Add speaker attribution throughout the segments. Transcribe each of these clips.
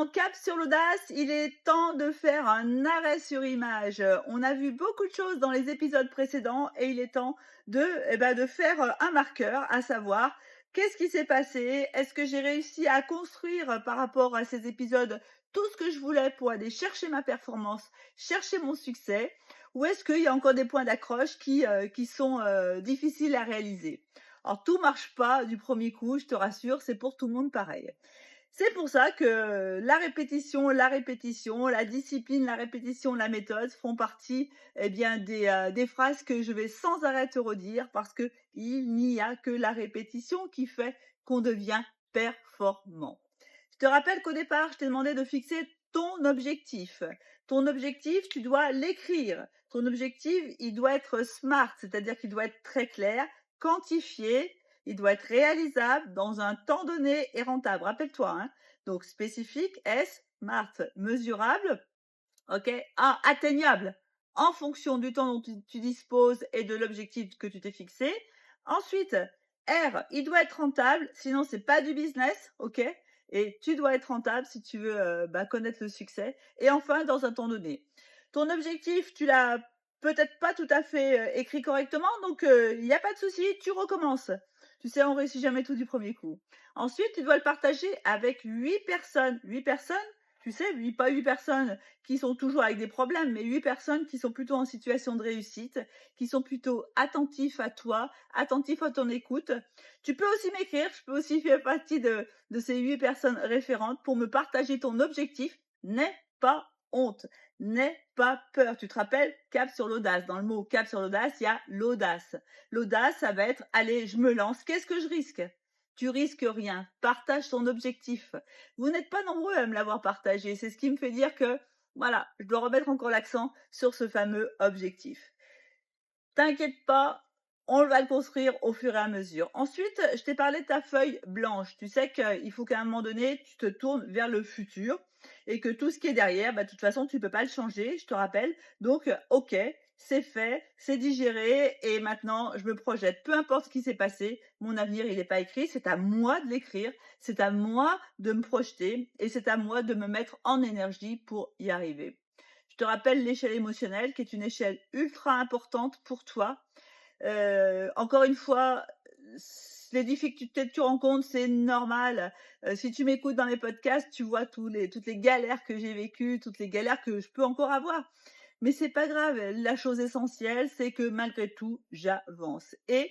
Speaker 1: Dans Cap sur l'audace, il est temps de faire un arrêt sur image. On a vu beaucoup de choses dans les épisodes précédents et il est temps de faire un marqueur, à savoir qu'est-ce qui s'est passé? Est-ce que j'ai réussi à construire par rapport à ces épisodes tout ce que je voulais pour aller chercher ma performance, chercher mon succès? Ou est-ce qu'il y a encore des points d'accroche qui sont difficiles à réaliser? Alors tout marche pas du premier coup, je te rassure, c'est pour tout le monde pareil. C'est pour ça que la répétition, la discipline, la répétition, la méthode font partie, des phrases que je vais sans arrêt te redire parce qu'il n'y a que la répétition qui fait qu'on devient performant. Je te rappelle qu'au départ, je t'ai demandé de fixer ton objectif. Ton objectif, tu dois l'écrire. Ton objectif, il doit être SMART, c'est-à-dire qu'il doit être très clair, quantifié, il doit être réalisable dans un temps donné et rentable. Rappelle-toi, hein. Donc spécifique, S, SMART, mesurable, OK, A, atteignable en fonction du temps dont tu disposes et de l'objectif que tu t'es fixé. Ensuite, R, il doit être rentable, sinon c'est pas du business, OK? Et tu dois être rentable si tu veux connaître le succès. Et enfin, dans un temps donné. Ton objectif, tu l'as peut-être pas tout à fait écrit correctement, donc il n'y a pas de souci, tu recommences. Tu sais, on réussit jamais tout du premier coup. Ensuite, tu dois le partager avec 8 personnes. 8 personnes, tu sais, pas 8 personnes qui sont toujours avec des problèmes, mais 8 personnes qui sont plutôt en situation de réussite, qui sont plutôt attentifs à toi, attentifs à ton écoute. Tu peux aussi m'écrire, je peux aussi faire partie de ces 8 personnes référentes pour me partager ton objectif. N'aie pas honte, n'aie pas peur. Tu te rappelles, cap sur l'audace. Dans le mot cap sur l'audace, il y a l'audace. L'audace, ça va être, allez, je me lance, qu'est-ce que je risque? Tu risques rien. Partage ton objectif. Vous n'êtes pas nombreux à me l'avoir partagé. C'est ce qui me fait dire que, voilà, je dois remettre encore l'accent sur ce fameux objectif. T'inquiète pas, on va le construire au fur et à mesure. Ensuite, je t'ai parlé de ta feuille blanche. Tu sais qu'il faut qu'à un moment donné, tu te tournes vers le futur et que tout ce qui est derrière, de toute façon, tu ne peux pas le changer, je te rappelle. Donc, OK, c'est fait, c'est digéré et maintenant, je me projette. Peu importe ce qui s'est passé, mon avenir, il n'est pas écrit. C'est à moi de l'écrire, c'est à moi de me projeter et c'est à moi de me mettre en énergie pour y arriver. Je te rappelle l'échelle émotionnelle qui est une échelle ultra importante pour toi. Encore une fois, les difficultés que tu rencontres, c'est normal. Si tu m'écoutes dans les podcasts, tu vois toutes les galères que j'ai vécues, toutes les galères que je peux encore avoir. Mais c'est pas grave. La chose essentielle, c'est que malgré tout, j'avance. Et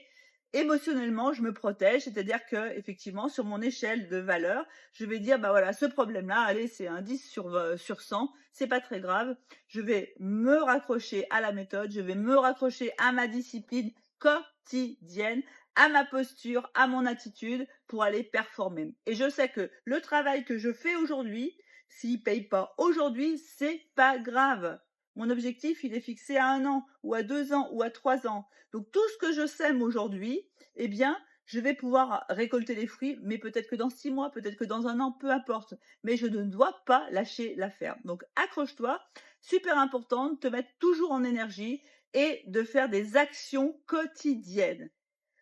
Speaker 1: émotionnellement, je me protège, c'est-à-dire que effectivement, sur mon échelle de valeur, je vais dire, voilà, ce problème-là, allez, c'est un 10 sur 100, c'est pas très grave. Je vais me raccrocher à la méthode, je vais me raccrocher à ma discipline quotidienne, à ma posture, à mon attitude pour aller performer. Et je sais que le travail que je fais aujourd'hui, s'il paye pas aujourd'hui, c'est pas grave. Mon objectif, il est fixé à 1 an ou à 2 ans ou à 3 ans. Donc tout ce que je sème aujourd'hui, je vais pouvoir récolter les fruits, mais peut-être que dans 6 mois, peut-être que dans 1 an, peu importe. Mais je ne dois pas lâcher l'affaire. Donc accroche-toi, super important de te mettre toujours en énergie et de faire des actions quotidiennes.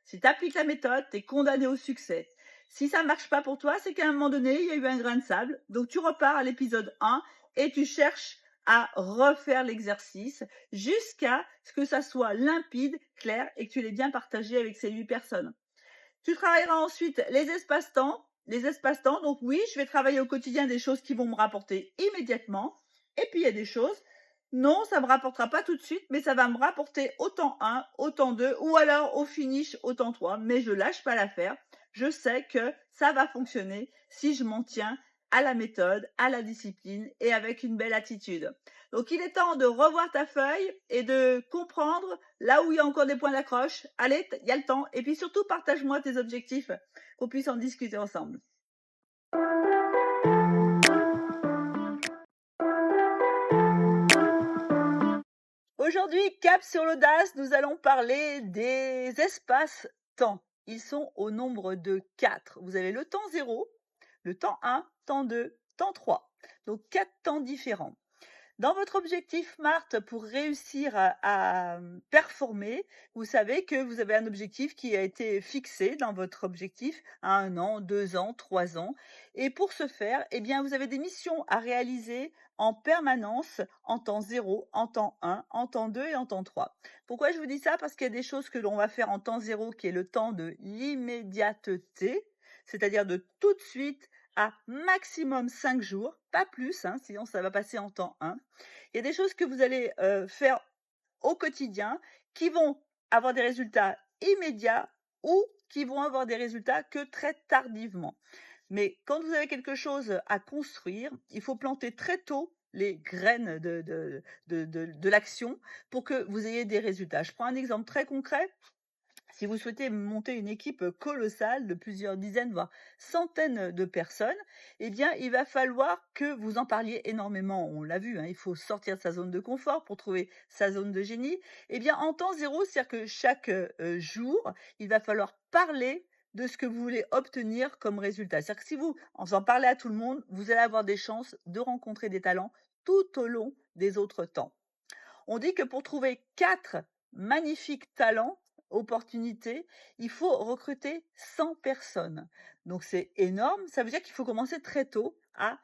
Speaker 1: Si tu appliques la méthode, tu es condamné au succès. Si ça ne marche pas pour toi, c'est qu'à un moment donné, il y a eu un grain de sable. Donc tu repars à l'épisode 1 et tu cherches à refaire l'exercice jusqu'à ce que ça soit limpide, clair et que tu l'aies bien partagé avec ces 8 personnes. Tu travailleras ensuite les espaces-temps. Les espaces-temps, donc oui, je vais travailler au quotidien des choses qui vont me rapporter immédiatement. Et puis il y a des choses, non, ça ne me rapportera pas tout de suite, mais ça va me rapporter autant 1, autant 2, ou alors au finish autant 3. Mais je lâche pas l'affaire. Je sais que ça va fonctionner si je m'en tiens à la méthode, à la discipline et avec une belle attitude. Donc il est temps de revoir ta feuille et de comprendre là où il y a encore des points d'accroche. Allez, il y a le temps. Et puis surtout, partage-moi tes objectifs, qu'on puisse en discuter ensemble. Aujourd'hui, cap sur l'audace, nous allons parler des espaces-temps. Ils sont au nombre de 4. Vous avez le temps 0, le temps 1, temps 2, temps 3. Donc 4 temps différents. Dans votre objectif SMART pour réussir à performer, vous savez que vous avez un objectif qui a été fixé dans votre objectif à 1 an, 2 ans, 3 ans et pour ce faire, eh bien, vous avez des missions à réaliser en permanence en temps 0, en temps 1, en temps 2 et en temps 3. Pourquoi je vous dis ça? Parce qu'il y a des choses que l'on va faire en temps 0 qui est le temps de l'immédiateté, c'est-à-dire de tout de suite à maximum 5 jours, pas plus, hein, sinon ça va passer en temps 1. Il y a des choses que vous allez, faire au quotidien qui vont avoir des résultats immédiats ou qui vont avoir des résultats que très tardivement. Mais quand vous avez quelque chose à construire, il faut planter très tôt les graines de l'action pour que vous ayez des résultats. Je prends un exemple très concret. Si vous souhaitez monter une équipe colossale de plusieurs dizaines, voire centaines de personnes, eh bien, il va falloir que vous en parliez énormément. On l'a vu, hein, il faut sortir de sa zone de confort pour trouver sa zone de génie. Eh bien, en temps zéro, c'est-à-dire que chaque jour, il va falloir parler de ce que vous voulez obtenir comme résultat. C'est-à-dire que si vous en parlez à tout le monde, vous allez avoir des chances de rencontrer des talents tout au long des autres temps. On dit que pour trouver 4 magnifiques talents, opportunités, il faut recruter 100 personnes. Donc c'est énorme, ça veut dire qu'il faut commencer très tôt à,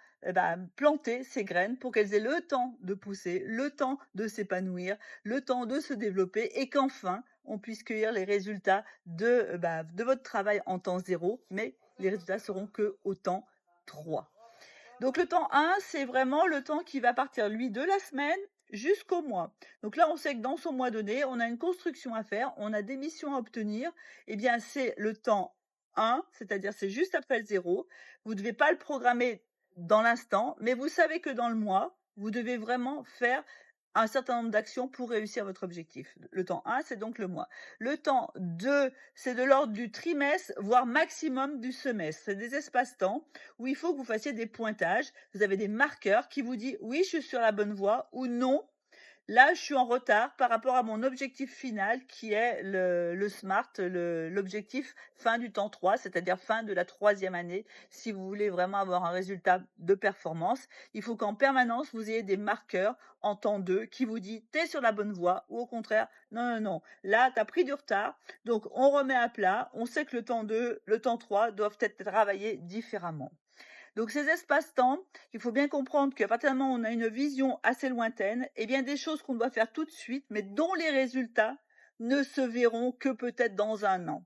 Speaker 1: planter ces graines pour qu'elles aient le temps de pousser, le temps de s'épanouir, le temps de se développer et qu'enfin on puisse cueillir les résultats de votre travail en temps 0, mais les résultats seront qu'au temps 3. Donc le temps 1, c'est vraiment le temps qui va partir, lui, de la semaine jusqu'au mois. Donc là, on sait que dans son mois donné, on a une construction à faire, on a des missions à obtenir. Eh bien, c'est le temps 1, c'est-à-dire c'est juste après le 0. Vous ne devez pas le programmer dans l'instant, mais vous savez que dans le mois, vous devez vraiment faire un certain nombre d'actions pour réussir votre objectif. Le temps 1, c'est donc le mois. Le temps 2, c'est de l'ordre du trimestre, voire maximum du semestre. C'est des espaces-temps où il faut que vous fassiez des pointages. Vous avez des marqueurs qui vous disent oui, je suis sur la bonne voie ou non. Là, je suis en retard par rapport à mon objectif final qui est le SMART, l'objectif fin du temps 3, c'est-à-dire fin de la troisième année. Si vous voulez vraiment avoir un résultat de performance, il faut qu'en permanence, vous ayez des marqueurs en temps 2 qui vous disent tu es sur la bonne voie ou au contraire, non, non, non, là, tu as pris du retard. Donc, on remet à plat. On sait que le temps 2, le temps 3 doivent être travaillés différemment. Donc ces espaces-temps, il faut bien comprendre qu'à partir du moment où on a une vision assez lointaine, eh bien des choses qu'on doit faire tout de suite, mais dont les résultats ne se verront que peut-être dans 1 an.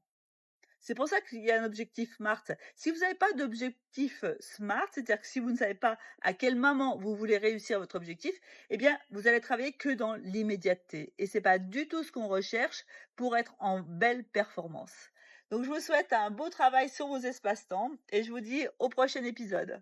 Speaker 1: C'est pour ça qu'il y a un objectif SMART. Si vous n'avez pas d'objectif SMART, c'est-à-dire que si vous ne savez pas à quel moment vous voulez réussir votre objectif, eh bien, vous allez travailler que dans l'immédiateté. Et c'est pas du tout ce qu'on recherche pour être en belle performance. Donc, je vous souhaite un beau travail sur vos espaces-temps et je vous dis au prochain épisode.